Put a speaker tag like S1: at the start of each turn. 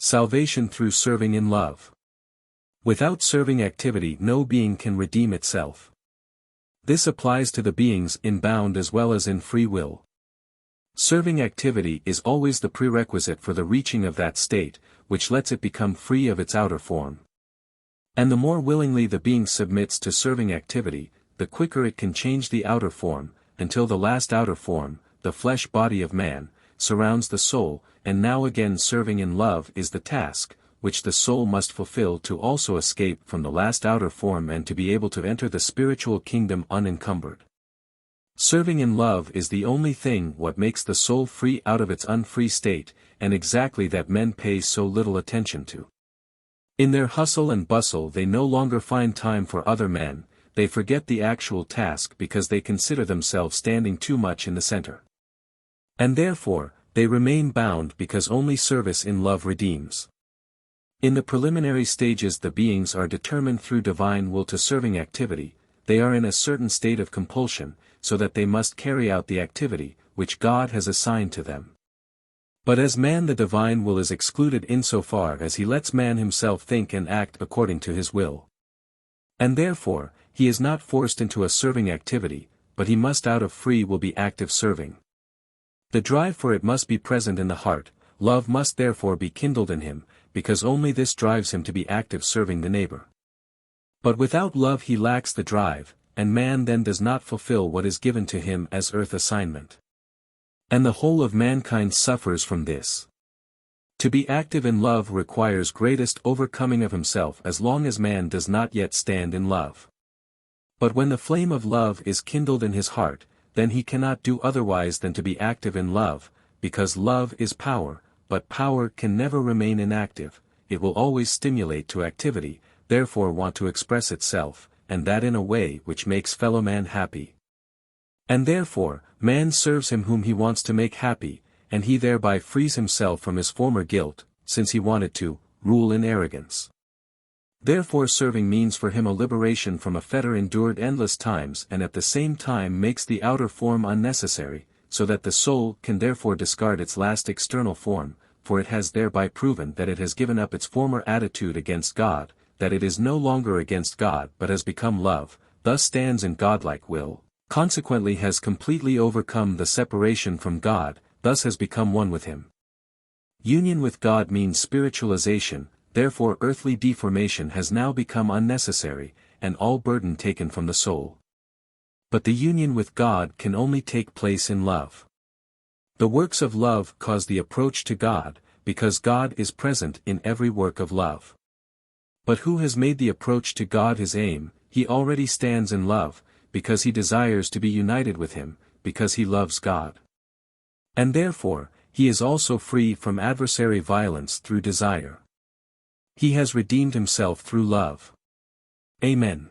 S1: Salvation through serving in love. Without serving activity no being can redeem itself. This applies to the beings in bound as well as in free will. Serving activity is always the prerequisite for the reaching of that state, which lets it become free of its outer form. And the more willingly the being submits to serving activity, the quicker it can change the outer form, until the last outer form, the flesh body of man, surrounds the soul, and now again serving in love is the task, which the soul must fulfill to also escape from the last outer form and to be able to enter the spiritual kingdom unencumbered. Serving in love is the only thing what makes the soul free out of its unfree state, and exactly that men pay so little attention to. In their hustle and bustle they no longer find time for other men, they forget the actual task because they consider themselves standing too much in the center. And therefore, they remain bound because only service in love redeems. In the preliminary stages the beings are determined through divine will to serving activity, they are in a certain state of compulsion, so that they must carry out the activity, which God has assigned to them. But as man the divine will is excluded insofar as he lets man himself think and act according to his will. And therefore, he is not forced into a serving activity, but he must out of free will be active serving. The drive for it must be present in the heart, love must therefore be kindled in him, because only this drives him to be active serving the neighbor. But without love he lacks the drive, and man then does not fulfill what is given to him as earth assignment. And the whole of mankind suffers from this. To be active in love requires greatest overcoming of himself as long as man does not yet stand in love. But when the flame of love is kindled in his heart, then he cannot do otherwise than to be active in love, because love is power, but power can never remain inactive, it will always stimulate to activity, therefore want to express itself, and that in a way which makes fellow man happy. And therefore, man serves him whom he wants to make happy, and he thereby frees himself from his former guilt, since he wanted to rule in arrogance. Therefore serving means for him a liberation from a fetter endured endless times and at the same time makes the outer form unnecessary, so that the soul can therefore discard its last external form, for it has thereby proven that it has given up its former attitude against God, that it is no longer against God but has become love, thus stands in godlike will, consequently has completely overcome the separation from God, thus has become one with him. Union with God means spiritualization, therefore earthly deformation has now become unnecessary, and all burden taken from the soul. But the union with God can only take place in love. The works of love cause the approach to God, because God is present in every work of love. But who has made the approach to God his aim, he already stands in love, because he desires to be united with him, because he loves God. And therefore, he is also free from adversary violence through desire. He has redeemed himself through love. Amen.